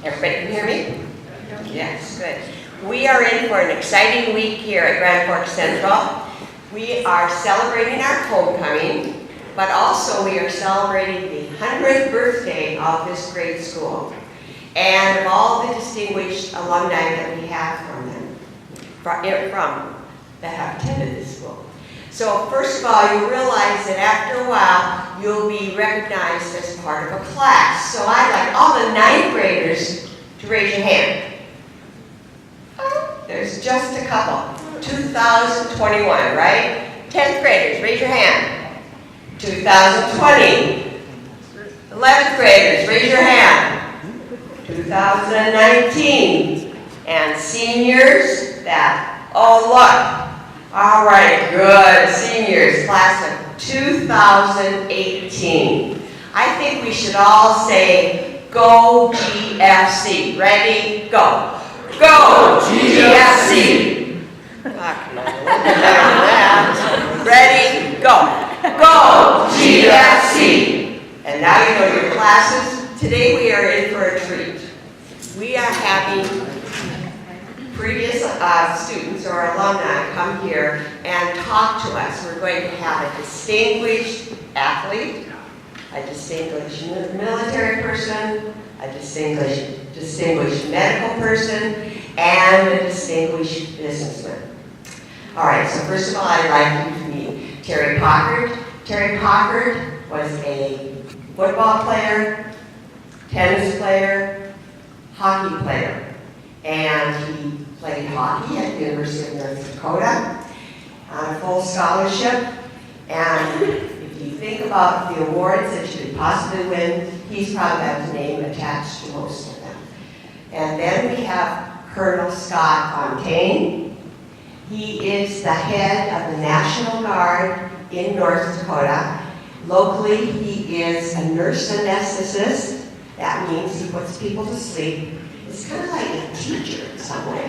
Everybody can hear me? Yes, good. We are in for an exciting week here at Grand Forks Central. We are celebrating our homecoming, but also we are celebrating the 100th birthday of this great school and of all the distinguished alumni that we have from them, that have attended this school. So first of all, you realize that after a while, you'll be recognized as part of a class. So I'd like all the 9th graders to raise your hand. Oh, there's just a couple. 2021, right? 10th graders, raise your hand. 2020. 11th graders, raise your hand. 2019. And seniors, oh look. All right, good. Seniors, class of 2018. I think we should all say, go GFC. Ready? Go. Go GFC. Ready? Go. Go GFC. And now you know your classes. Today we are in for a treat. We are having previous students or alumni come here and talk to us. We're going to have a distinguished athlete, a distinguished military person, a distinguished medical person, and a distinguished businessman. All right, so first of all, I'd like you to meet Terry Paukert. Terry Paukert was a football player, tennis player, hockey player, and he played hockey at the University of North Dakota on a full scholarship. And if you think about the awards that you could possibly win, he's probably got his name attached to most of them. And then we have Colonel Scott Fontaine. He is the head of the National Guard in North Dakota. Locally, he is a nurse anesthetist. That means he puts people to sleep. It's kind of like a teacher in some way.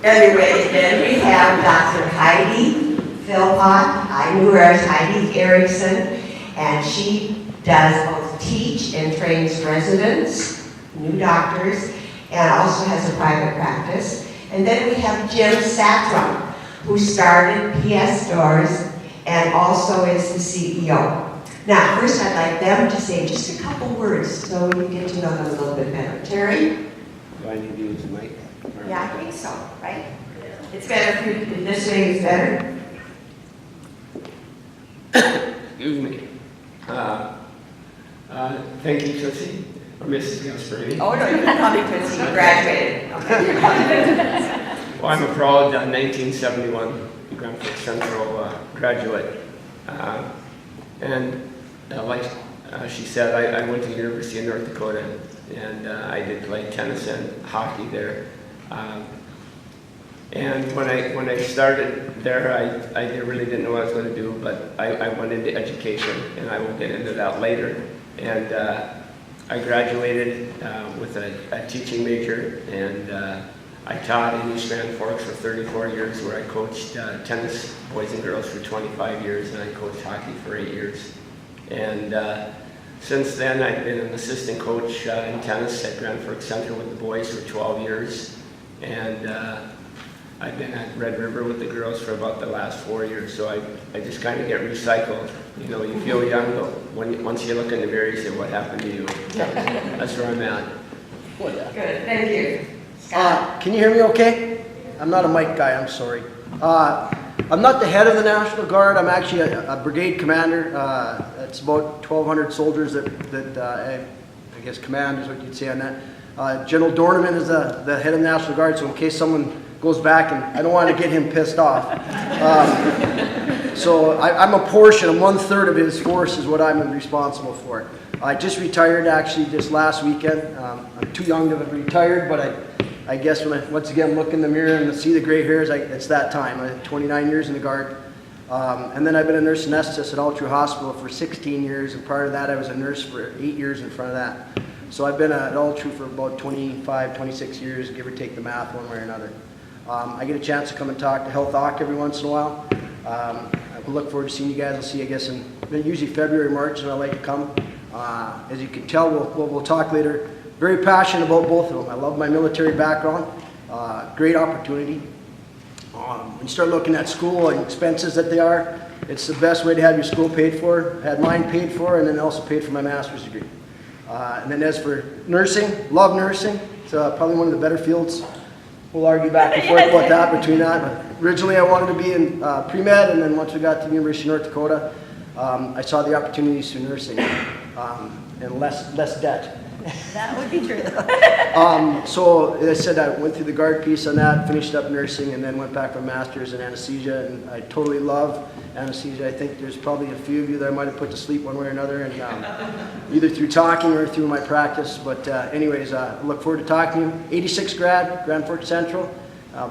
Anyway, then we have Dr. Heidi Philpot. I knew her as Heidi Erickson, and she does both teach and trains residents, new doctors, and also has a private practice. And then we have Jim Satrom, who started PS Stores and also is the CEO. Now, first I'd like them to say just a couple words so you get to know them a little bit better. Terry? Do I need to use the mic? Yeah, I think so, right? It's better if you, this way is better. Excuse me. Thank you, Tootsie, or Mrs. Gasparini. Oh, no, you can call me Tootsie. You graduated. Okay. Well, I'm a proud 1971 Grand Forks Central graduate. And like she said, I went to the University of North Dakota, and I did play tennis and hockey there. And when I started there, I really didn't know what I was going to do, but I went into education, and I will get into that later. And I graduated with a teaching major, and I taught in East Grand Forks for 34 years, where I coached tennis, boys and girls, for 25 years, and I coached hockey for 8 years. And since then, I've been an assistant coach in tennis at Grand Forks Central with the boys for 12 years. And I've been at Red River with the girls for about the last 4 years, so I just kind of get recycled. You know, you feel young, but once you look in the mirror, you say, what happened to you? That's where I'm at. Good, thank you. Can you hear me okay? I'm not a mic guy, I'm sorry. I'm not the head of the National Guard. I'm actually a brigade commander. It's about 1,200 soldiers that I guess command is what you'd say on that. General Dorneman is the head of the National Guard, so in case someone goes back, and I don't want to get him pissed off. So I'm a portion, 1/3 of his force is what I'm responsible for. I just retired actually just last weekend. I'm too young to have retired, but I guess when I once again look in the mirror and see the gray hairs, it's that time. I had 29 years in the Guard. And then I've been a nurse anesthetist at Altru Hospital for 16 years, and prior to that I was a nurse for 8 years in front of that. So I've been at Altru for about 25, 26 years, give or take the math one way or another. I get a chance to come and talk to Health Doc every once in a while. I look forward to seeing you guys. I'll see you, I guess, in usually February, March, and I like to come. As you can tell, we'll talk later. Very passionate about both of them. I love my military background. Great opportunity. When you start looking at school and expenses that they are, it's the best way to have your school paid for. I had mine paid for, and then also paid for my master's degree. And then as for nursing, love nursing. It's probably one of the better fields. We'll argue back and forth about that between that. But originally I wanted to be in pre-med, and then once we got to the University of North Dakota, I saw the opportunities through nursing and less debt. That would be true. So as I said, I went through the guard piece on that, finished up nursing, and then went back for a master's in anesthesia, and I totally love anesthesia. I think there's probably a few of you that I might have put to sleep one way or another, and either through talking or through my practice. But anyways, I look forward to talking to you. 86 grad, Grand Forks Central.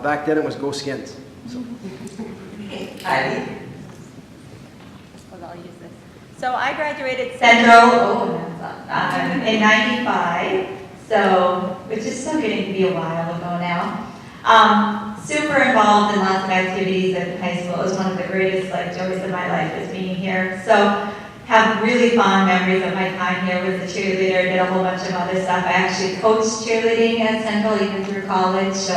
Back then it was Go Skins. So. Heidi? I'll use this. So I graduated Central in 95, so, which is still getting to be a while ago now. Super involved in lots of activities in high school. It was one of the greatest joys of my life is being here. So have really fond memories of my time here with the cheerleader, did a whole bunch of other stuff. I actually coached cheerleading at Central even through college. So,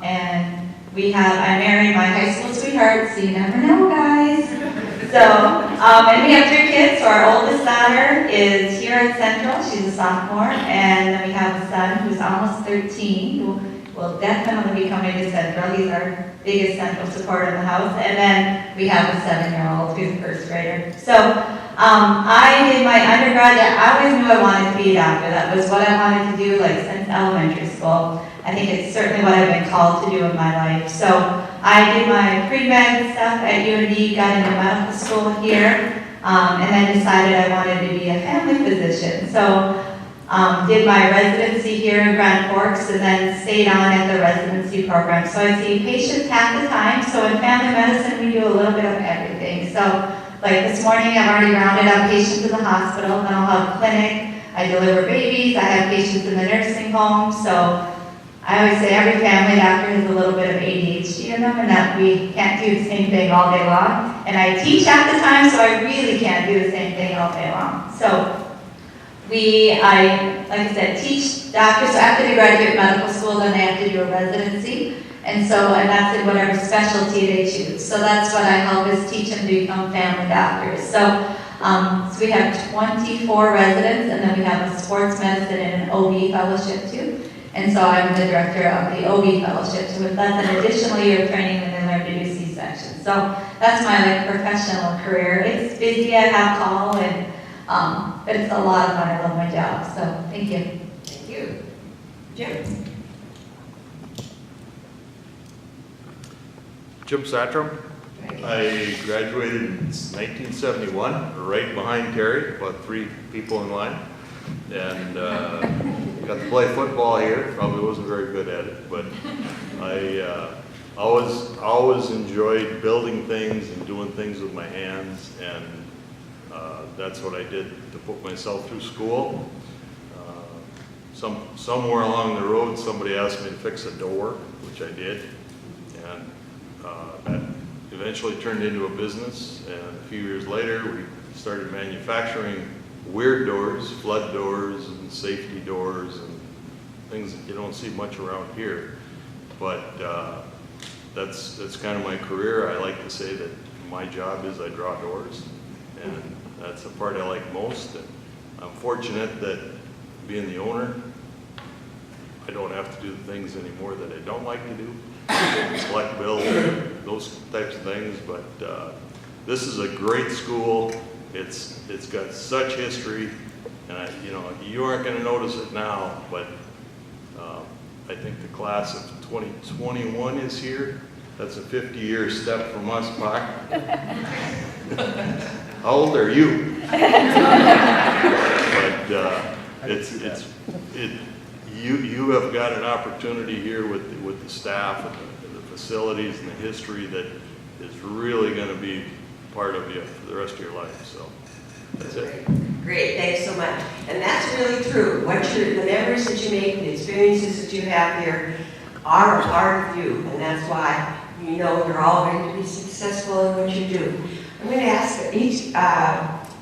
and I married my high school sweetheart, so you never know, guys. So, and we have 3 kids. So our oldest daughter is here at Central. She's a sophomore. And then we have a son who's almost 13, who will definitely be coming to Central. He's our biggest Central supporter in the house. And then we have a 7-year-old who's a first grader. So I did my undergrad. I always knew I wanted to be a doctor. That was what I wanted to do since elementary school. I think it's certainly what I've been called to do in my life. So I did my pre-med stuff at UND, got into medical school here, and then decided I wanted to be a family physician. So did my residency here in Grand Forks and then stayed on at the residency program. So I see patients half the time. So in family medicine, we do a little bit of everything. So like this morning, I've already rounded up patients in the hospital, then I'll have a clinic. I deliver babies. I have patients in the nursing home. So I always say every family doctor has a little bit of ADHD in them and that we can't do the same thing all day long. And I teach half the time, so I really can't do the same thing all day long. So like I said, teach doctors. So after they graduate medical school, then they have to do a residency. And that's in whatever specialty they choose. So that's what I help is teach them to become family doctors. So we have 24 residents, and then we have a sports medicine and an OB fellowship too. And so I'm the director of the OB fellowship. So that's an additional year of training when they learn to do C-section. So that's my professional career. It's busy. I have call, but it's a lot of fun. I love my job. So thank you. Thank you. Jim? Jim Satrom. I graduated in 1971, right behind Terry, about 3 people in line. And got to play football here. Probably wasn't very good at it, but I always enjoyed building things and doing things with my hands, and that's what I did to put myself through school. Somewhere along the road, somebody asked me to fix a door, which I did, and that eventually turned into a business. And a few years later, we started manufacturing weird doors, flood doors, and safety doors, and things that you don't see much around here. But that's kind of my career. I like to say that my job is I draw doors, and that's the part I like most. And I'm fortunate that being the owner, I don't have to do the things anymore that I don't like to do, collect bills, those types of things. But this is a great school. It's got such history, and you aren't going to notice it now, but I think the class of 2021 is here. That's a 50-year step from us, Pauk. How old are you? But you have got an opportunity here with the staff and the facilities and the history that is really going to be part of you for the rest of your life. So that's it. Great, thanks so much. And that's really true. The memories that you make, the experiences that you have here are a part of you, and that's why you know you're all going to be successful in what you do. I'm going to ask each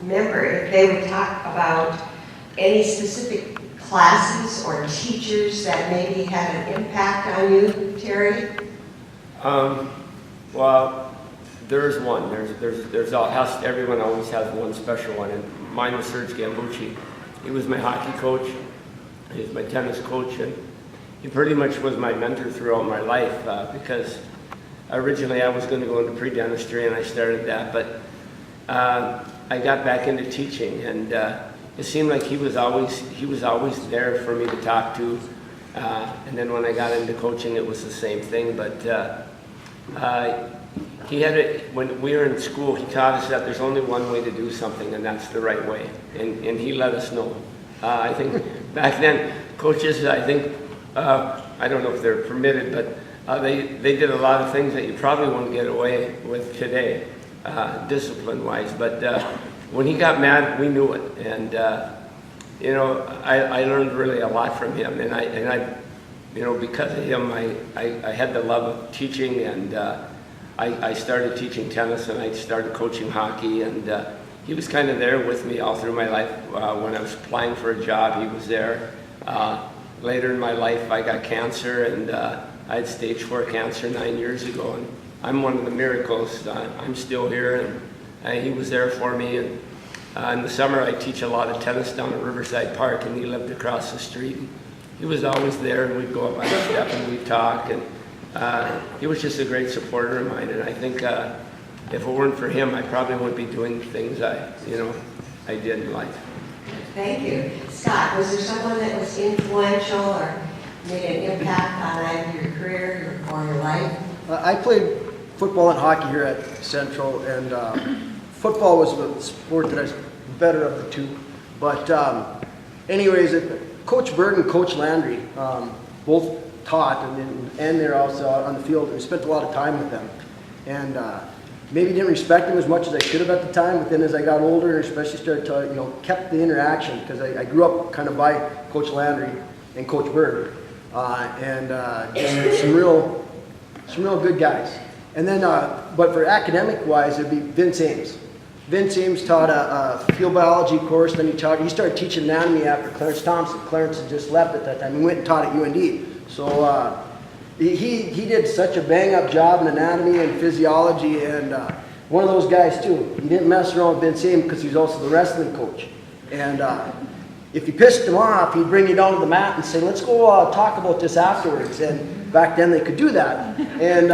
member if they would talk about any specific classes or teachers that maybe had an impact on you, Terry? Well, there's one. Everyone always has one special one, and mine was Serge Gambucci. He was my hockey coach. He was my tennis coach, and he pretty much was my mentor throughout my life because originally I was going to go into pre-dentistry, and I started that, but I got back into teaching, and it seemed like he was always there for me to talk to. And then when I got into coaching, it was the same thing. But he had it when we were in school. He taught us that there's only one way to do something, and that's the right way. And he let us know. I think back then, coaches, I don't know if they're permitted, but they did a lot of things that you probably won't get away with today, discipline-wise. But when he got mad, we knew it, and I learned really a lot from him, and I because of him, I had the love of teaching, and I started teaching tennis, and I started coaching hockey, and he was kind of there with me all through my life. When I was applying for a job, he was there. Later in my life, I got cancer, and I had stage 4 cancer 9 years ago, and I'm one of the miracles. I'm still here, and he was there for me. And in the summer, I teach a lot of tennis down at Riverside Park, and he lived across the street. And he was always there, and we'd go up on the step and we'd talk. And he was just a great supporter of mine. And I think if it weren't for him, I probably wouldn't be doing things I did in life. Thank you. Scott, was there someone that was influential or made an impact on either your career or your life? I played football and hockey here at Central, and football was the sport that I was better of the two. But anyways, Coach Berg and Coach Landry both taught, and they're also out on the field, and we spent a lot of time with them. And maybe didn't respect them as much as I should have at the time, but then as I got older, and especially started to, kept the interaction, because I grew up kind of by Coach Landry and Coach Berg, and just some real good guys. And then, but for academic-wise, it'd be Vince Ames. Vince Ames taught a field biology course, then he started teaching anatomy after Clarence Thompson. Clarence had just left at that time. He went and taught at UND. So he did such a bang-up job in anatomy and physiology, and one of those guys too. He didn't mess around with Vince Ames because he was also the wrestling coach. And if you pissed him off, he'd bring you down to the mat and say, let's go talk about this afterwards. And back then they could do that. And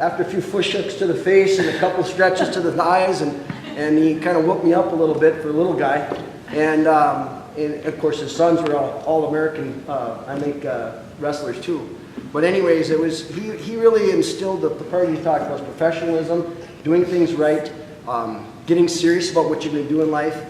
after a few push-ups to the face and a couple stretches to the eyes, and he kind of woke me up a little bit for a little guy. And of course his sons were all American, wrestlers too. But anyways, it was he really instilled the part you talked about, professionalism, doing things right, getting serious about what you're going to do in life.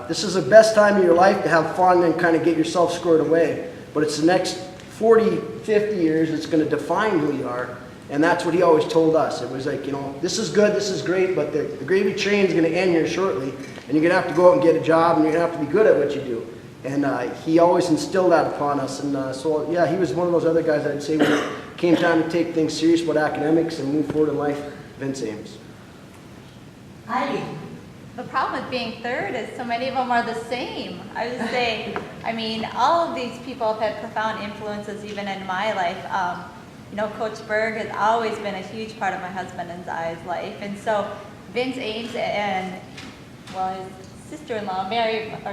This is the best time of your life to have fun and kind of get yourself squared away. But it's the next 40, 50 years that's going to define who you are. And that's what he always told us. It was like, this is good, this is great, but the gravy train is going to end here shortly, and you're going to have to go out and get a job, and you're going to have to be good at what you do. And he always instilled that upon us. And so, yeah, he was one of those other guys I'd say when it came time to take things serious about academics and move forward in life, Vince Ames. Heidi. The problem with being third is so many of them are the same. I would say, all of these people have had profound influences even in my life. Coach Berg has always been a huge part of my husband and I's life. And so Vince Ames and, his sister-in-law,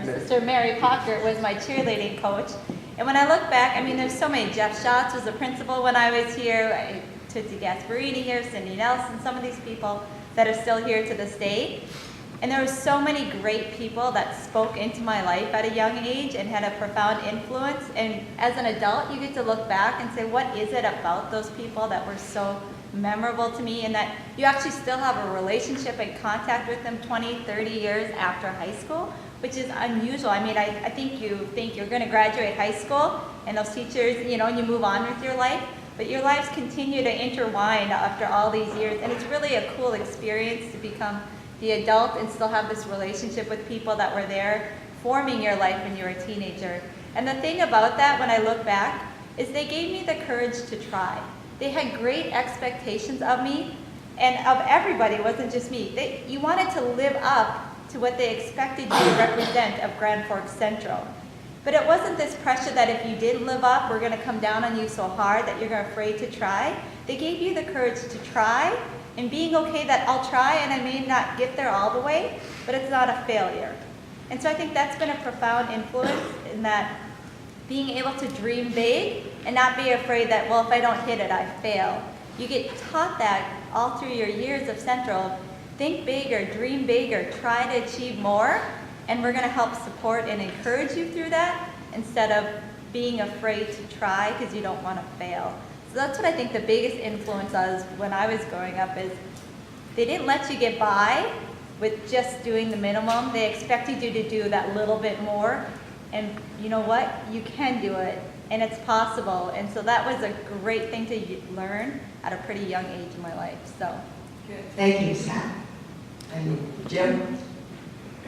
Sister Mary Paukert was my cheerleading coach. And when I look back, there's so many. Jeff Schatz was the principal when I was here, Tootsie Gasparini here, Cindy Nelson, some of these people that are still here to this day. And there were so many great people that spoke into my life at a young age and had a profound influence. And as an adult, you get to look back and say, what is it about those people that were so memorable to me, and that you actually still have a relationship and contact with them 20, 30 years after high school, which is unusual. I think you think you're going to graduate high school and those teachers, and you move on with your life, but your lives continue to intertwine after all these years, and it's really a cool experience to become the adult and still have this relationship with people that were there forming your life when you were a teenager. And the thing about that, when I look back, is they gave me the courage to try. They had great expectations of me and of everybody. It wasn't just me. You wanted to live up to what they expected you to represent of Grand Forks Central. But it wasn't this pressure that if you didn't live up, we're gonna come down on you so hard that you're afraid to try. They gave you the courage to try, and being okay that I'll try and I may not get there all the way, but it's not a failure. And so I think that's been a profound influence in that being able to dream big and not be afraid that, well, if I don't hit it, I fail. You get taught that all through your years of Central. Think bigger, dream bigger, try to achieve more, and we're gonna help support and encourage you through that instead of being afraid to try because you don't wanna fail. So that's what I think the biggest influence was when I was growing up is they didn't let you get by with just doing the minimum. They expected you to do that little bit more. And you know what? You can do it, and it's possible. And so that was a great thing to learn at a pretty young age in my life. So, Thank you, Scott. And Jim?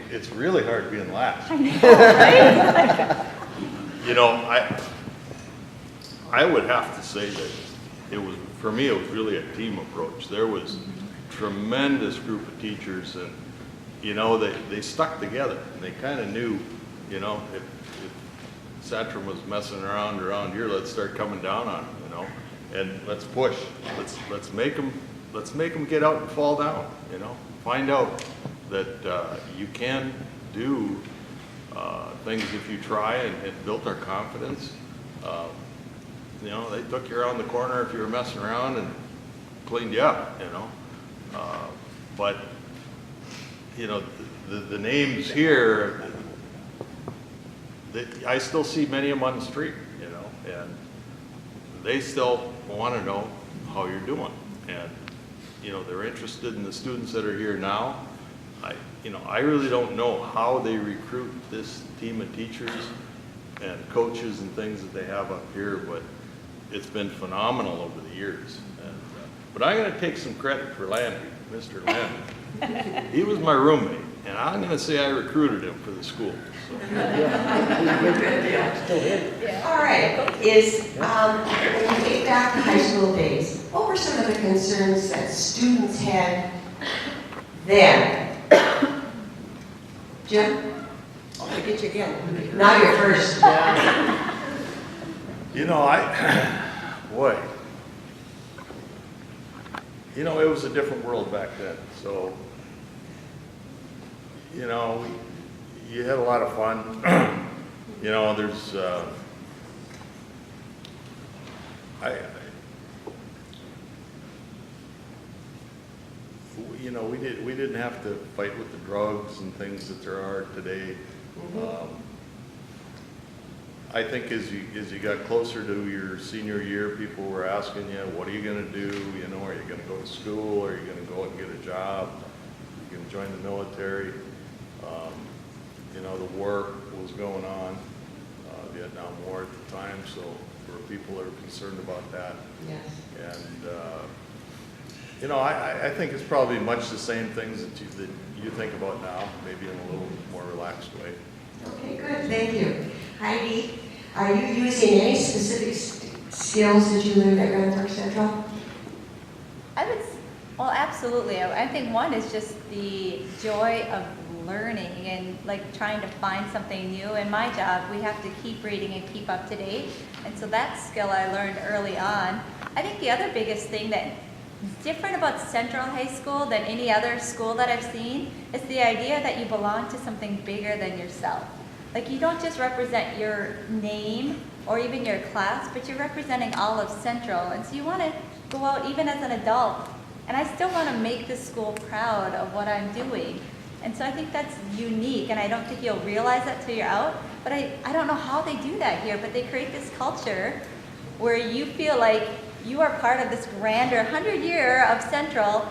It's really hard being last. I know, right? You know, I would have to say that it was, for me, it was really a team approach. There was a tremendous group of teachers, and, you know, they stuck together, and they kind of knew, you know, if Satrom was messing around here, let's start coming down on him, you know, and let's push. Let's make them get out and fall down, you know. Find out that you can do things if you try, and it built our confidence. You know, they took you around the corner if you were messing around and cleaned you up, you know. But, you know, the names here, I still see many of them on the street, you know, and they still want to know how you're doing. And, you know, they're interested in the students that are here now. I really don't know how they recruit this team of teachers and coaches and things that they have up here, but it's been phenomenal over the years. And, but I'm going to take some credit for Landry, Mr. Landry. He was my roommate, and I'm going to say I recruited him for the school. So. All right, when you think back to high school days, what were some of the concerns that students had then? Jim? I'll get you again. Now you're first. You know, boy, you know, it was a different world back then. So, you know, you had a lot of fun. You know, there's, you know, we didn't have to fight with the drugs and things that there are today. I think as you got closer to your senior year, people were asking you, what are you going to do? You know, are you going to go to school? Are you going to go out and get a job? Are you going to join the military? You know, the war was going on, Vietnam War at the time, so there were people that were concerned about that. Yes. And, you know, I think it's probably much the same things that you think about now, maybe in a little more relaxed way. Okay, good, thank you. Heidi, are you using any specific skills that you learned at Grand Forks Central? Well, absolutely. I think one is just the joy of learning and like trying to find something new. In my job, we have to keep reading and keep up to date. And so that skill I learned early on. I think the other biggest thing that is different about Central High School than any other school that I've seen is the idea that you belong to something bigger than yourself. Like you don't just represent your name or even your class, but you're representing all of Central. And so you want to go out even as an adult. And I still want to make the school proud of what I'm doing. And so I think that's unique, and I don't think you'll realize that till you're out. But I don't know how they do that here, but they create this culture where you feel like you are part of this grander 100-year of Central,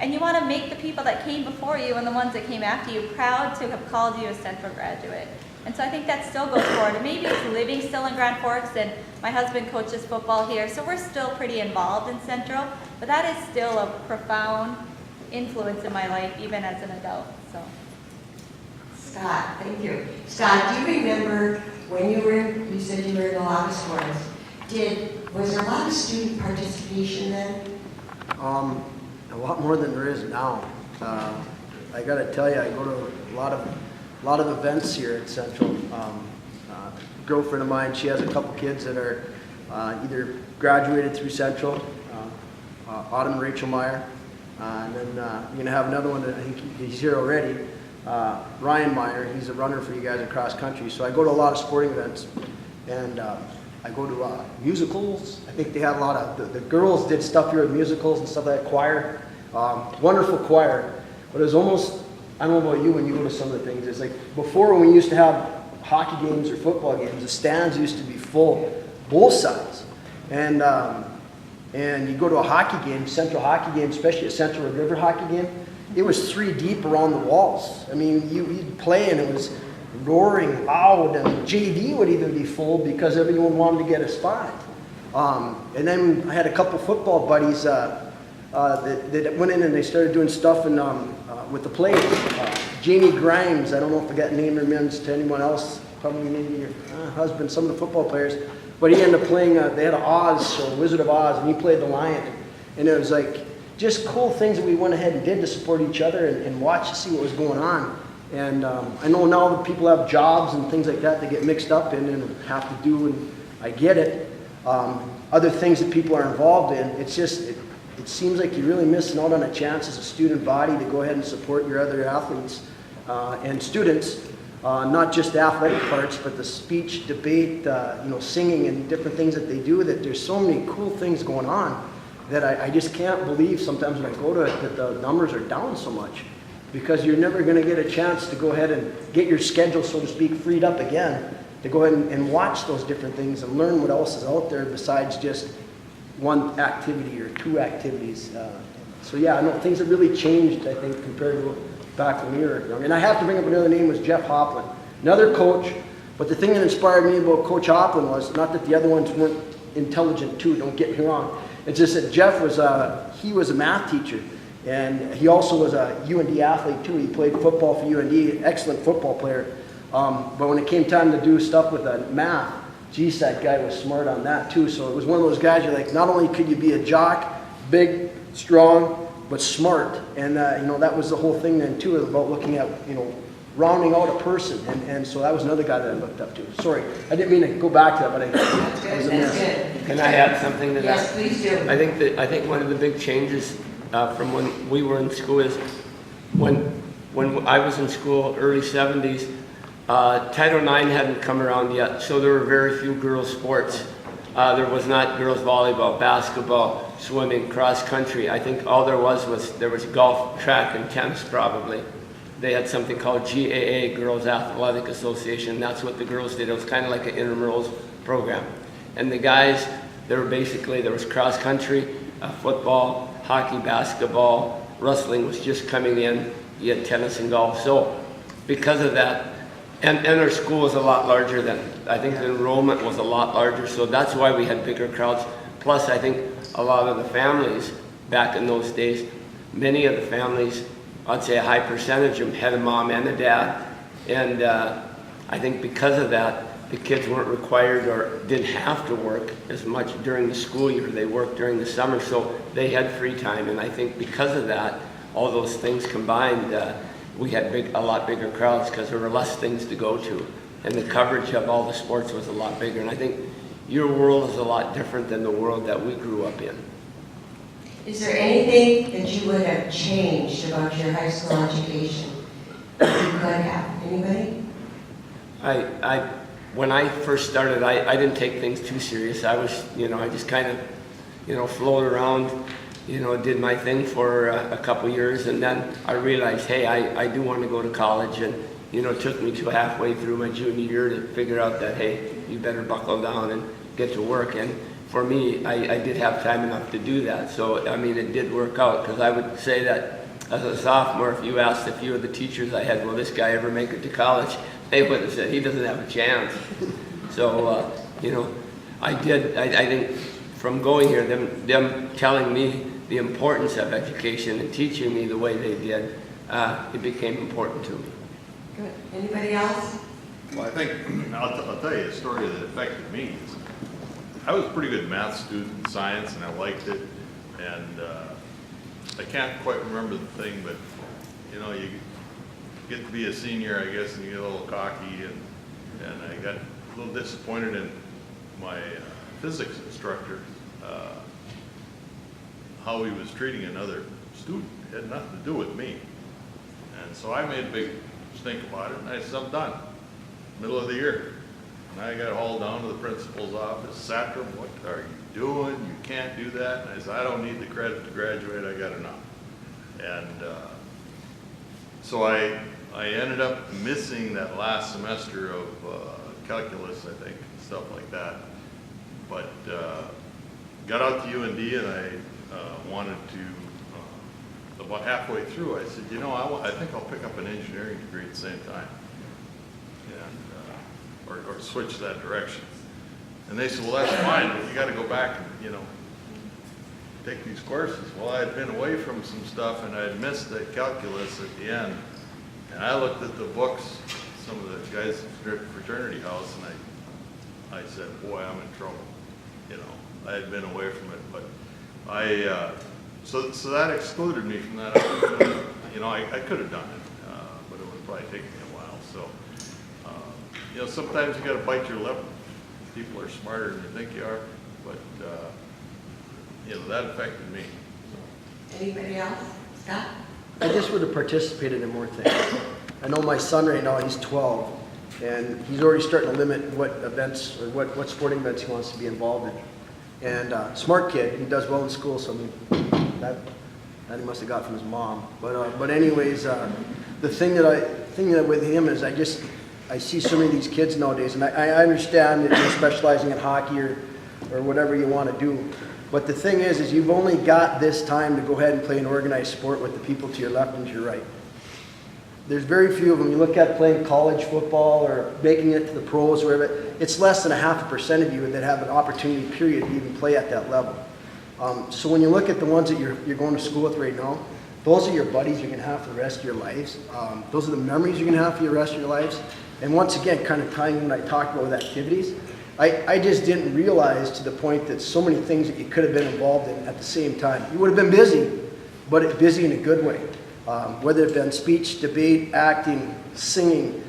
and you want to make the people that came before you and the ones that came after you proud to have called you a Central graduate. And so I think that still goes forward. And maybe it's living still in Grand Forks, and my husband coaches football here, so we're still pretty involved in Central, but that is still a profound influence in my life, even as an adult. So, Scott, thank you. Scott, do you remember when you said you were in a lot of sports, was there a lot of student participation then? A lot more than there is now. I got to tell you, I go to a lot of events here at Central. Girlfriend of mine, she has a couple kids that are either graduated through Central, Autumn and Rachel Meyer, and then you're going to have another one that I think he's here already, Ryan Meyer. He's a runner for you guys across country. So I go to a lot of sporting events, and I go to musicals. I think they had a lot of, the girls did stuff here with musicals and stuff like that, choir. Wonderful choir. But it was almost, I don't know about you when you go to some of the things, it's like before when we used to have hockey games or football games, the stands used to be full, both sides. And you go to a hockey game, Central hockey game, especially a Central River hockey game, it was 3 deep around the walls. I mean, you'd play and it was roaring loud, and JV would even be full because everyone wanted to get a spot. And then I had a couple football buddies that went in and they started doing stuff in, with the players. Jamie Grimes, I don't know if I got name or names to anyone else, probably maybe your husband, some of the football players, but he ended up playing, they had an Oz show, Wizard of Oz, and he played the Lion. And it was like just cool things that we went ahead and did to support each other and watch to see what was going on. And I know now that people have jobs and things like that they get mixed up in and have to do, and I get it. Other things that people are involved in, it's just, it seems like you're really missing out on a chance as a student body to go ahead and support your other athletes and students, not just the athletic parts, but the speech, debate, singing and different things that they do, that there's so many cool things going on that I just can't believe sometimes when I go to it that the numbers are down so much, because you're never going to get a chance to go ahead and get your schedule, so to speak, freed up again to go ahead and watch those different things and learn what else is out there besides just one activity or 2 activities. So yeah, I know things have really changed, I think, compared to back when we were young. And I have to bring up another name, was Jeff Hoplin, another coach. But the thing that inspired me about Coach Hoplin was not that the other ones weren't intelligent too, don't get me wrong. It's just that Jeff was he was a math teacher, and he also was a UND athlete too. He played football for UND, excellent football player. But when it came time to do stuff with math, geez, that guy was smart on that too. So it was one of those guys you're like, not only could you be a jock, big, strong, but smart. And that was the whole thing then too, about looking at, rounding out a person. And so that was another guy that I looked up to. Sorry, I didn't mean to go back to that, but that was a miss. Can I add something to that? Yes, please do. I think one of the big changes from when we were in school is when I was in school, early 70s, Title IX hadn't come around yet, so there were very few girls' sports. There was not girls' volleyball, basketball, swimming, cross country. I think all there was golf, track, and tennis probably. They had something called GAA, Girls Athletic Association. That's what the girls did. It was kind of like an intramurals program. And the guys, there was cross country, football, hockey, basketball, wrestling was just coming in. You had tennis and golf. So because of that, and our school was a lot larger then. I think the enrollment was a lot larger, so that's why we had bigger crowds. Plus, I think a lot of the families back in those days, many of the families, I'd say a high percentage of them had a mom and a dad. And I think because of that, the kids weren't required or didn't have to work as much during the school year. They worked during the summer, so they had free time. And I think because of that, all those things combined, we had a lot bigger crowds because there were less things to go to. And the coverage of all the sports was a lot bigger. And I think your world is a lot different than the world that we grew up in. Is there anything that you would have changed about your high school education that you could have? Anybody? When I first started, I didn't take things too serious. I was, I just kind of, floated around, did my thing for a couple years, and then I realized, hey, I do want to go to college, and it took me to halfway through my junior year to figure out that, hey, you better buckle down and get to work. And for me, I did have time enough to do that. So, it did work out, because I would say that as a sophomore, if you asked a few of the teachers I had, will this guy ever make it to college? They would have said, he doesn't have a chance. So, I did. I think from going here, them telling me the importance of education and teaching me the way they did, it became important to me. Good. Anybody else? Well, I think, I'll tell you a story that affected me. I was a pretty good math student in science, and I liked it. And I can't quite remember the thing, but get to be a senior, I guess, and you get a little cocky, and I got a little disappointed in my physics instructor, how he was treating another student. It had nothing to do with me. And so I made a big stink about it, and I said, I'm done, middle of the year. And I got hauled down to the principal's office. Satrom, what are you doing? You can't do that. And I said, I don't need the credit to graduate, I got enough. And so I ended up missing that last semester of calculus, I think, and stuff like that. But got out to UND, and I wanted to, about halfway through, I said, you know, I think I'll pick up an engineering degree at the same time, and or switch that direction. And they said, well, that's fine, but you got to go back and, you know, take these courses. Well, I had been away from some stuff, and I had missed that calculus at the end. And I looked at the books, some of the guys at fraternity house, and I said, boy, I'm in trouble. You know, I had been away from it, but so that excluded me from that opportunity. You know, I could have done it, but it would probably take me a while. So, you know, sometimes you got to bite your lip. People are smarter than you think you are, but you know, that affected me. Anybody else? Scott? I just would have participated in more things. I know my son right now, he's 12, and he's already starting to limit what events or what sporting events he wants to be involved in. And smart kid, he does well in school, so I mean, that he must have got from his mom. But anyways, the thing that with him is I see so many of these kids nowadays, and I understand that you're specializing in hockey or whatever you want to do. But the thing is you've only got this time to go ahead and play an organized sport with the people to your left and to your right. There's very few of them. You look at playing college football or making it to the pros or whatever, it's less than 0.5% of you that have an opportunity, period, to even play at that level. So when you look at the ones that you're going to school with right now, those are your buddies you're going to have for the rest of your lives. Those are the memories you're going to have for the rest of your lives. And once again, kind of tying in what I talked about with activities, I just didn't realize to the point that so many things that you could have been involved in at the same time. You would have been busy, but busy in a good way. Whether it been speech, debate, acting, singing,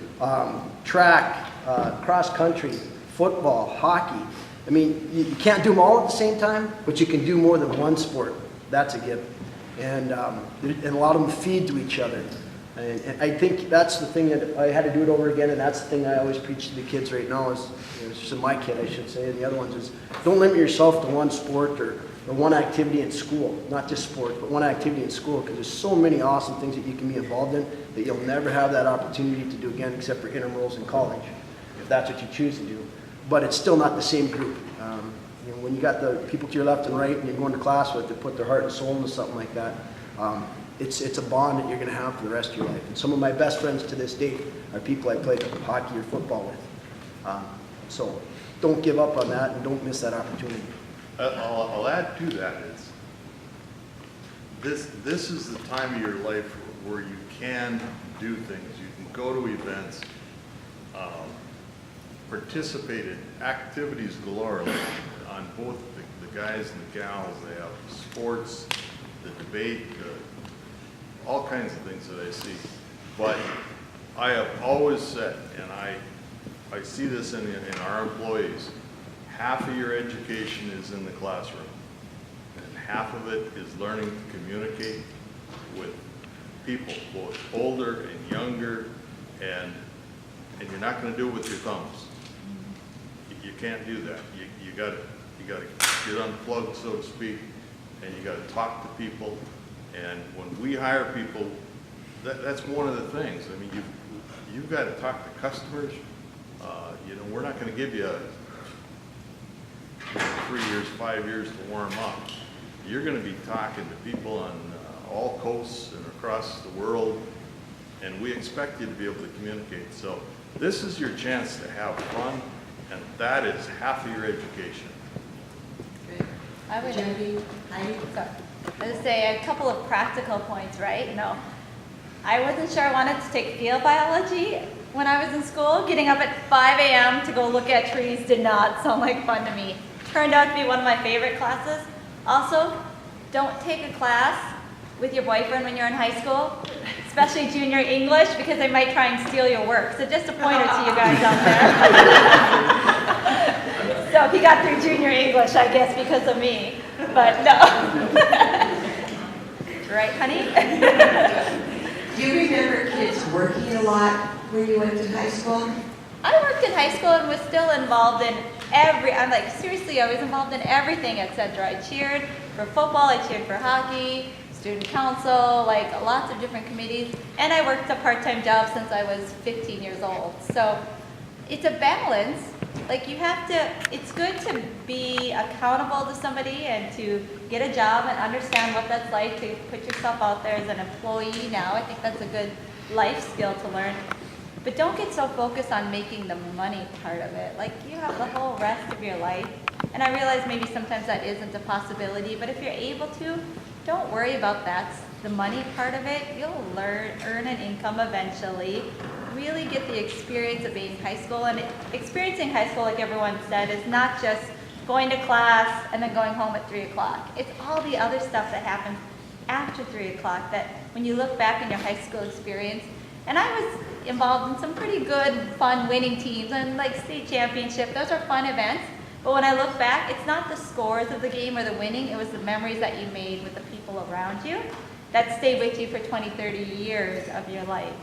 track, cross country, football, hockey. I mean, you can't do them all at the same time, but you can do more than one sport. That's a given. And a lot of them feed to each other. And I think that's the thing that I had to do it over again, and that's the thing I always preach to the kids right now is, it's just my kid, I should say, and the other ones is, don't limit yourself to one sport or one activity in school. Not just sport, but one activity in school, because there's so many awesome things that you can be involved in that you'll never have that opportunity to do again except for intramurals in college, if that's what you choose to do. But it's still not the same group. You know, when you got the people to your left and right and you're going to class with that put their heart and soul into something like that, it's a bond that you're going to have for the rest of your life. And some of my best friends to this date are people I played hockey or football with. So don't give up on that and don't miss that opportunity. I'll add to that. This is the time of your life where you can do things. You can go to events, participate in activities galore on both the guys and the gals. They have sports, the debate, all kinds of things that I see. But I have always said, and I see this in our employees, half of your education is in the classroom, and half of it is learning to communicate with people, both older and younger, and you're not going to do it with your thumbs. You can't do that. You got to get unplugged, so to speak, and you got to talk to people. And when we hire people, that's one of the things. I mean, you've got to talk to customers. You know, we're not going to give you 3 years, 5 years to warm up. You're going to be talking to people on all coasts and across the world, and we expect you to be able to communicate. So this is your chance to have fun, and that is half of your education. Good. I would, Heidi? sorry. I would say a couple of practical points, right? No, I wasn't sure I wanted to take field biology when I was in school. Getting up at 5 a.m. to go look at trees did not sound like fun to me. Turned out to be one of my favorite classes. Also, don't take a class with your boyfriend when you're in high school. especially junior English, because they might try and steal your work. So just a pointer to you guys out there. So he got through junior English, I guess, because of me, but no. Right, honey? Do you remember kids working a lot when you went to high school? I worked in high school and was still involved in seriously, I was involved in everything at Central. I cheered for football, I cheered for hockey, student council, like lots of different committees, and I worked a part-time job since I was 15 years old. So it's a balance. Like it's good to be accountable to somebody and to get a job and understand what that's like to put yourself out there as an employee now. I think that's a good life skill to learn. But don't get so focused on making the money part of it. Like, you have the whole rest of your life. And I realize maybe sometimes that isn't a possibility, but if you're able to, don't worry about the money part of it. You'll earn an income eventually. Really get the experience of being in high school. And experiencing high school, like everyone said, is not just going to class and then going home at 3 o'clock. It's all the other stuff that happens after 3 o'clock that when you look back in your high school experience. And I was involved in some pretty good, fun winning teams and like state championship. Those are fun events. But when I look back, it's not the scores of the game or the winning. It was the memories that you made with the people around you that stay with you for 20, 30 years of your life.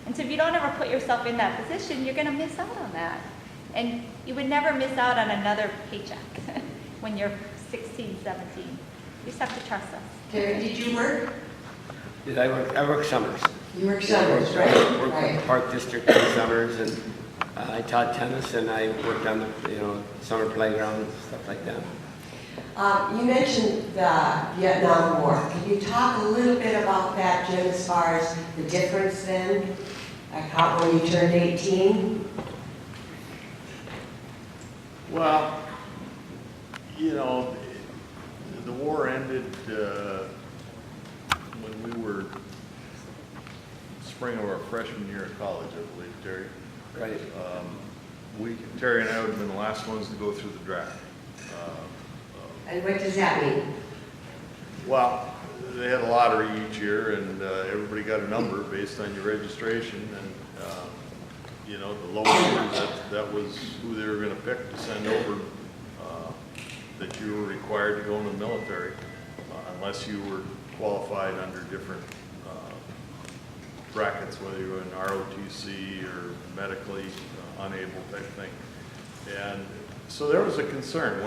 And so if you don't ever put yourself in that position, you're going to miss out on that. And you would never miss out on another paycheck when you're 16, 17. You just have to trust us. Terry, did you work? Did I work? I worked summers. You worked summers, right? I worked in the Park District in summers, and I taught tennis, and I worked on the summer playground and stuff like that. You mentioned the Vietnam War. Can you talk a little bit about that, Jim, as far as the difference then, like how when you turned 18? Well, the war ended when we were spring of our freshman year of college, I believe, Terry. Right. Terry and I would have been the last ones to go through the draft. And what does that mean? Well, they had a lottery each year, and everybody got a number based on your registration, and the lower numbers, that was who they were going to pick to send over, that you were required to go in the military, unless you were qualified under different brackets, whether you were in ROTC or medically unable type thing. And so there was a concern.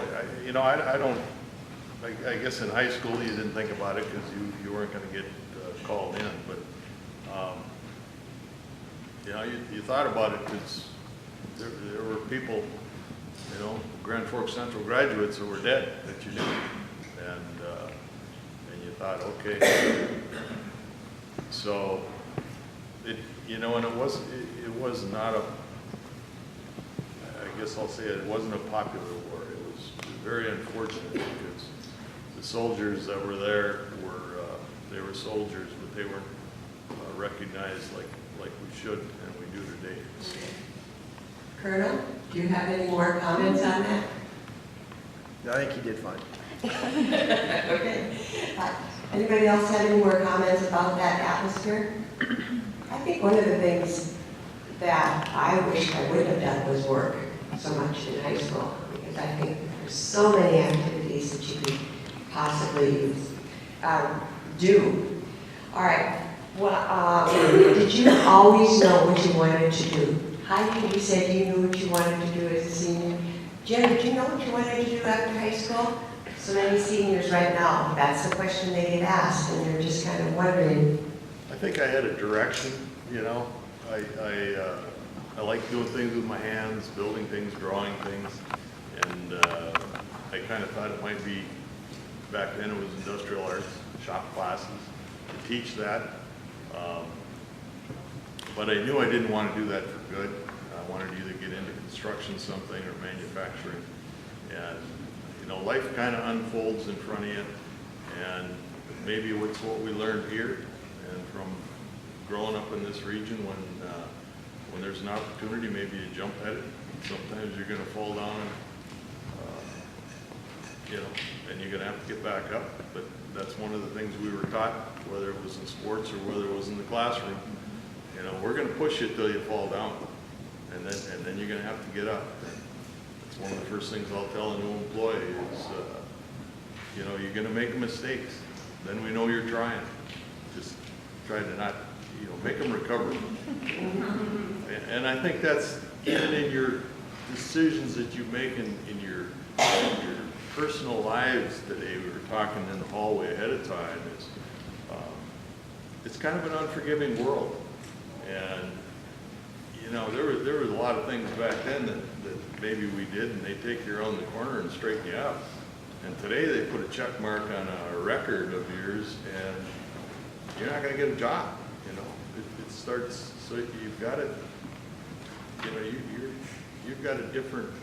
I guess in high school you didn't think about it because you weren't going to get called in, but you thought about it because there were people, Grand Forks Central graduates who were dead that you knew, and you thought, okay. So and it was not I guess I'll say it wasn't a popular war. It was very unfortunate because the soldiers that were there they were soldiers, but they weren't recognized like we should and we do today. So. Colonel, do you have any more comments on that? I think he did fine. Okay. Anybody else have any more comments about that atmosphere? I think one of the things that I wish I would have done was work so much in high school, because I think there's so many activities that you could possibly do. All right. Well, did you always know what you wanted to do? Heidi, you said you knew what you wanted to do as a senior. Jen, did you know what you wanted to do after high school? So many seniors right now, that's the question they get asked, and they're just kind of wondering. I think I had a direction, I like doing things with my hands, building things, drawing things, and I kind of thought it might be, back then it was industrial arts, shop classes, to teach that. But I knew I didn't want to do that for good. I wanted to either get into construction something or manufacturing. And, life kind of unfolds in front of you, and maybe it's what we learned here and from growing up in this region when there's an opportunity, maybe you jump at it. Sometimes you're going to fall down you know, and you're gonna have to get back up. But that's one of the things we were taught, whether it was in sports or whether it was in the classroom. You know, we're gonna push you till you fall down, and then you're gonna have to get up. That's one of the first things I'll tell a new employee is, you know, you're gonna make mistakes. Then we know you're trying. Just try to not, you know, make them recover. And I think that's even in your decisions that you make in your personal lives today. We were talking in the hallway ahead of time. It's kind of an unforgiving world, and you know there was a lot of things back then that maybe we did, and they take you around the corner and straighten you out. And today they put a check mark on a record of yours, and you're not going to get a job. You know, it starts. So you've got it. You know, you've got a different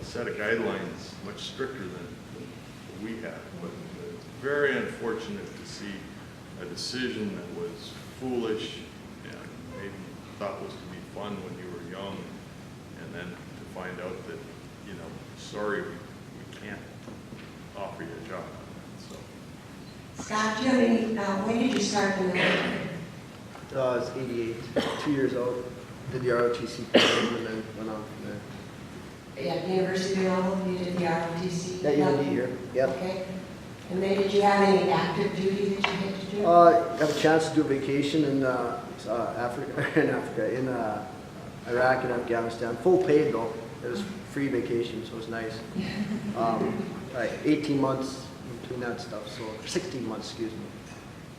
set of guidelines, much stricter than we have. But it's very unfortunate to see a decision that was foolish and maybe thought was to be fun when you were young, and then to find out that, you know, sorry, we can't offer you a job. So. Scott, do you have any, when did you start in the military? I was 88, 2 years old, did the ROTC program and then went on from there. At the University of Illinois, you did the ROTC? At UND here, yep. Okay. And then did you have any active duty that you had to do? Got a chance to do a vacation in in Iraq and Afghanistan. Full paid though. It was free vacation, so it was nice. 18 months between that stuff, so 16 months, excuse me.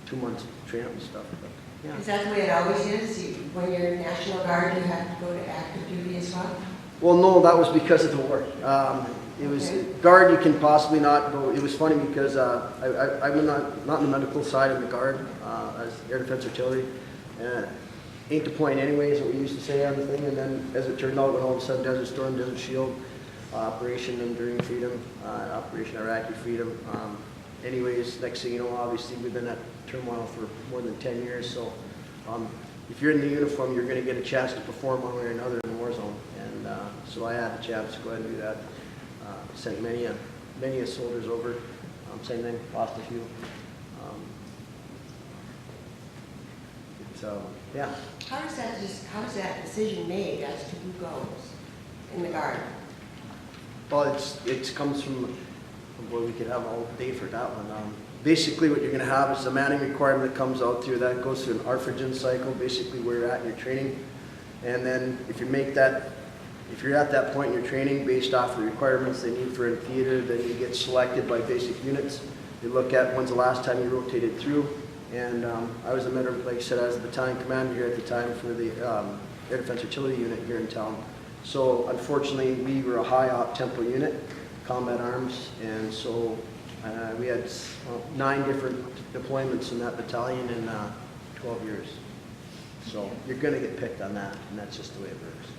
2 months training and stuff. But, yeah. Is that the way it always is? When you're in National Guard, you have to go to active duty as well? Well, no, that was because of the war. It was Okay. Guard. You can possibly not go. It was funny because I'm not in the medical side of the Guard as Air Defense Artillery. Ain't the point anyways, what we used to say on the thing. And then as it turned out, when all of a sudden Desert Storm, Desert Shield, Operation Enduring Freedom, Operation Iraqi Freedom. Anyways, next thing you know, obviously we've been at turmoil for more than 10 years. So if you're in the uniform, you're going to get a chance to perform one way or another in the war zone. And so I had a chance to go ahead and do that. Sent many a soldiers over. Same thing, lost a few. So yeah. How is that decision made as to who goes in the Guard? Well, it comes from. Boy, we could have all day for that one. Basically, what you're going to have is a manning requirement that comes out through that goes through an ARFAGEN cycle. Basically, where you're at in your training, and then if you're at that point in your training, based off the requirements they need for a theater, then you get selected by basic units. They look at when's the last time you rotated through. And I was a member, like I said, I was the battalion commander here at the time for the Air Defense Artillery unit here in town. So unfortunately, we were a high op tempo unit, combat arms, and so we had 9 different deployments in that battalion in 12 years. So you're going to get picked on that, and that's just the way it works.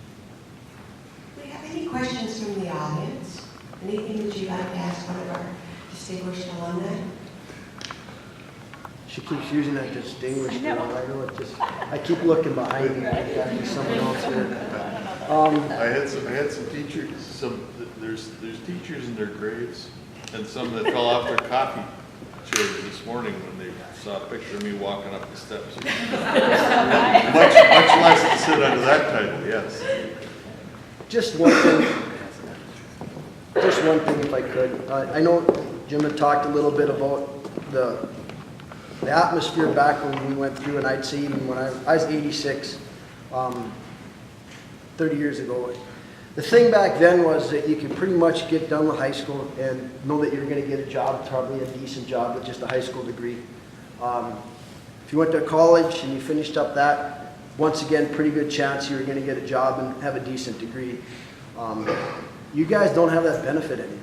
Do we have any questions from the audience? Anything that you'd like to ask one of our distinguished alumni? She keeps using that distinguished one. I know it just. I keep looking behind me. Like that be someone else here. I had some teachers. There's teachers in their graves, and some that fell off their coffee chairs this morning when they saw a picture of me walking up the steps. much less to sit under that title. Yes. Just one thing. Just one thing, if I could. I know Jim had talked a little bit about the atmosphere back when we went through, and I'd say even when I was 86, 30 years ago. The thing back then was that you could pretty much get done with high school and know that you're going to get a job, probably a decent job with just a high school degree. If you went to college and you finished up that, once again, pretty good chance you were going to get a job and have a decent degree. You guys don't have that benefit anymore.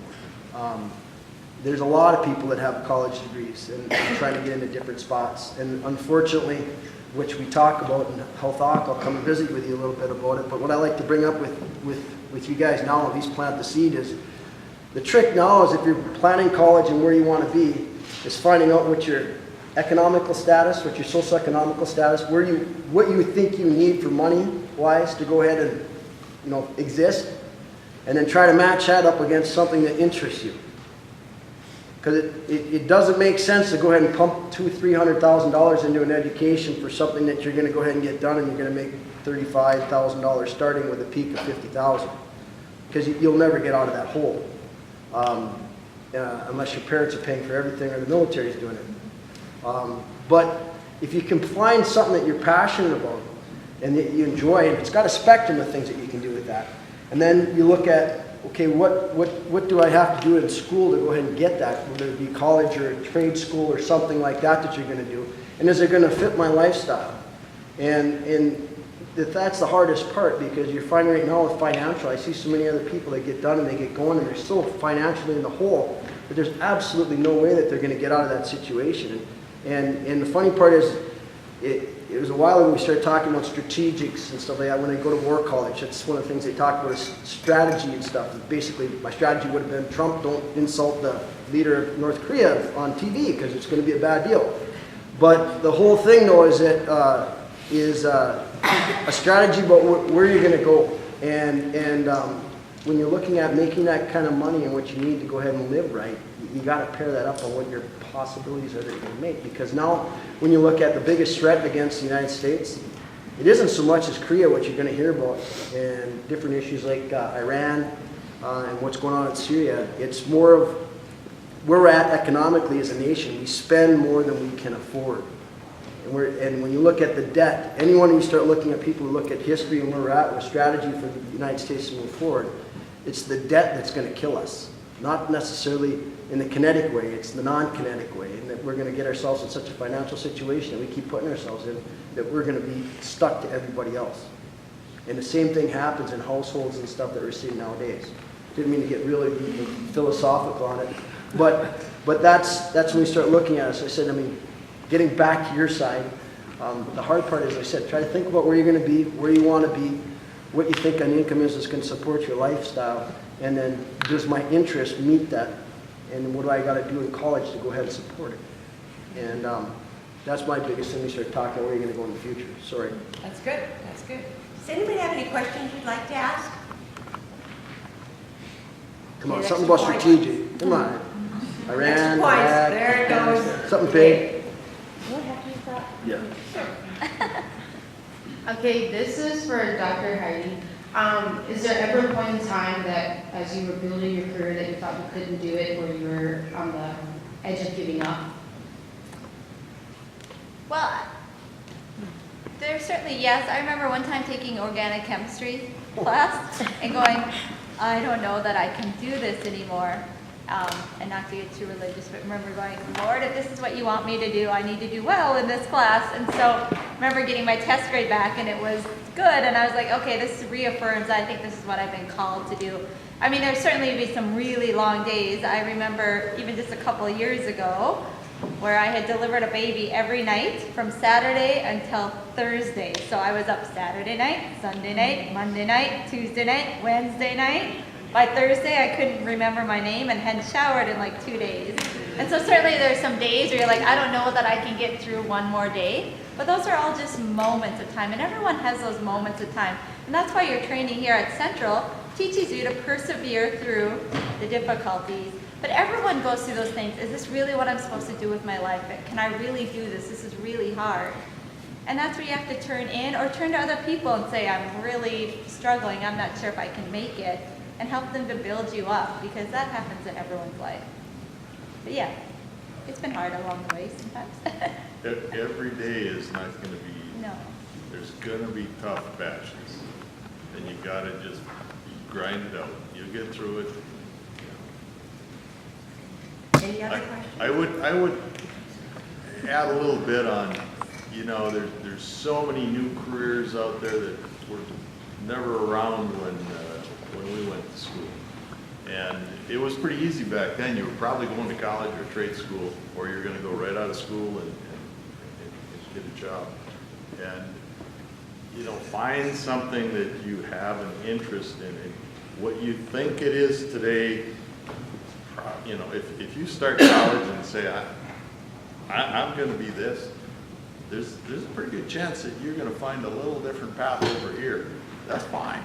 There's a lot of people that have college degrees and trying to get into different spots. And unfortunately, which we talk about in Health Hawk, I'll come visit with you a little bit about it. But what I like to bring up with you guys now, at least plant the seed, is the trick now is if you're planning college and where you want to be, is finding out what your economical status, what your socioeconomical status, what you think you need for money-wise to go ahead and exist. and then try to match that up against something that interests you. Because it doesn't make sense to go ahead and pump $200,000-300,000 into an education for something that you're going to go ahead and get done, and you're going to make $35,000 starting with a peak of $50,000. Because you'll never get out of that hole, unless your parents are paying for everything or the military is doing it. But if you can find something that you're passionate about and that you enjoy, and it's got a spectrum of things that you can do with that, and then you look at, okay, what do I have to do in school to go ahead and get that, whether it be college or a trade school or something like that that you're going to do, and is it going to fit my lifestyle? And that's the hardest part, because you're finding right now with financial, I see so many other people that get done and they get going and they're so financially in the hole, but there's absolutely no way that they're going to get out of that situation. And the funny part is, it was a while ago we started talking about strategics and stuff like that. When I go to war college, that's one of the things they talk about is strategy and stuff. Basically, my strategy would have been, Trump, don't insult the leader of North Korea on TV because it's going to be a bad deal. But the whole thing, though, is that a strategy about where you're going to go. And when you're looking at making that kind of money and what you need to go ahead and live right, you got to pair that up on what your possibilities are that you're going to make. Because now, when you look at the biggest threat against the United States, it isn't so much as Korea, what you're going to hear about, and different issues like Iran and what's going on in Syria. It's more of where we're at economically as a nation. We spend more than we can afford. And when you look at the debt, anyone you start looking at people who look at history and where we're at with strategy for the United States to move forward, it's the debt that's going to kill us. Not necessarily in the kinetic way, it's the non-kinetic way, and that we're going to get ourselves in such a financial situation that we keep putting ourselves in, that we're going to be stuck to everybody else. And the same thing happens in households and stuff that we're seeing nowadays. Didn't mean to get really deep and philosophical on it, but that's when we start looking at it. So I said, getting back to your side, the hard part is, I said, try to think about where you're going to be, where you want to be, what you think an income is that's going to support your lifestyle, and then does my interest meet that, and what do I got to do in college to go ahead and support it? And that's my biggest thing. We start talking where you're going to go in the future. Sorry. That's good, that's good. Does anybody have any questions you'd like to ask? Come on, Okay, something about next strategic. Come on. Iran, Next point. Iraq, There it goes. something big. Yeah. Okay, this is for Dr. Heidi. Is there ever a point in time that, as you were building your career, that you thought you couldn't do it, or you were on the edge of giving up? Well, there's certainly, yes. I remember one time taking organic chemistry class and going, I don't know that I can do this anymore. And not to get too religious, but remember going, Lord, if this is what you want me to do, I need to do well in this class. And so I remember getting my test grade back, and it was good. And I was like, okay, this reaffirms, I think this is what I've been called to do. I mean, there certainly would be some really long days. I remember even just a couple of years ago where I had delivered a baby every night from Saturday until Thursday. So I was up Saturday night, Sunday night, Monday night, Tuesday night, Wednesday night. By Thursday, I couldn't remember my name and hadn't showered in like 2 days. And so certainly there's some days where you're like, I don't know that I can get through one more day. But those are all just moments of time, and everyone has those moments of time. And that's why your training here at Central teaches you to persevere through the difficulties. But everyone goes through those things. Is this really what I'm supposed to do with my life? Can I really do this? This is really hard. And that's where you have to turn in or turn to other people and say, I'm really struggling. I'm not sure if I can make it. And help them to build you up, because that happens in everyone's life. But yeah, it's been hard along the way sometimes. Every day is not going to be, No. there's going to be tough patches. And you got to just grind it out. You'll get through it. Any other questions? I would add a little bit on, there's so many new careers out there that were never around when we went to school. And it was pretty easy back then. You were probably going to college or trade school, or you're going to go right out of school and get a job. And, find something that you have an interest in. And what you think it is today, if you start college and say, I'm going to be this, there's a pretty good chance that you're going to find a little different path over here. That's fine.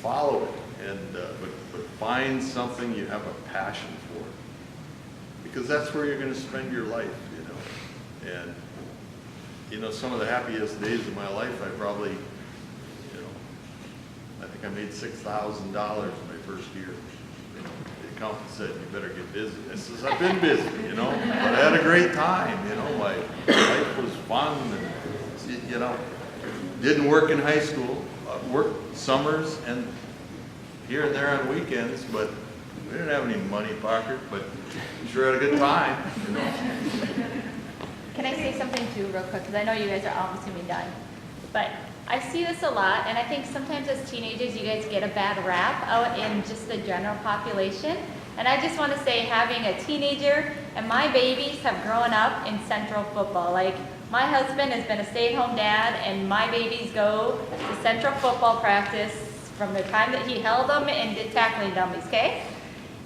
Follow it and, but find something you have a passion for. Because that's where you're gonna spend your life, you know. And, you know, some of the happiest days of my life, I probably, you know, I think I made $6,000 my first year. You know, the accountant said, you better get busy. I says, I've been busy, you know, but I had a great time, you know, my life was fun and, you know, didn't work in high school, worked summers and here and there on weekends, but we didn't have any money, Paukert, but we sure had a good time, you know. Can I say something too real quick? Because I know you guys are almost going to be done. But I see this a lot, and I think sometimes as teenagers you guys get a bad rap out in just the general population. And I just want to say, having a teenager and my babies have grown up in Central football. Like, my husband has been a stay-at-home dad, and my babies go to Central football practice from the time that he held them and did tackling dummies, okay?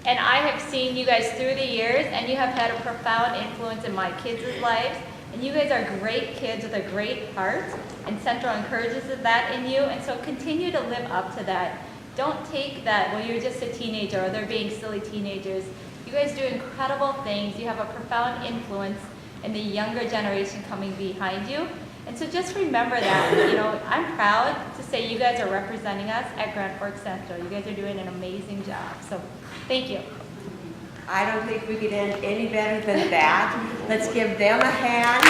And I have seen you guys through the years, and you have had a profound influence in my kids' lives. And you guys are great kids with a great heart, and Central encourages that in you, and so continue to live up to that. Don't take that, well, you're just a teenager, or they're being silly teenagers. You guys do incredible things. You have a profound influence in the younger generation coming behind you. And so just remember that, you know, I'm proud to say you guys are representing us at Grand Forks Central. You guys are doing an amazing job, so thank you. I don't think we could end any better than that. Let's give them a hand.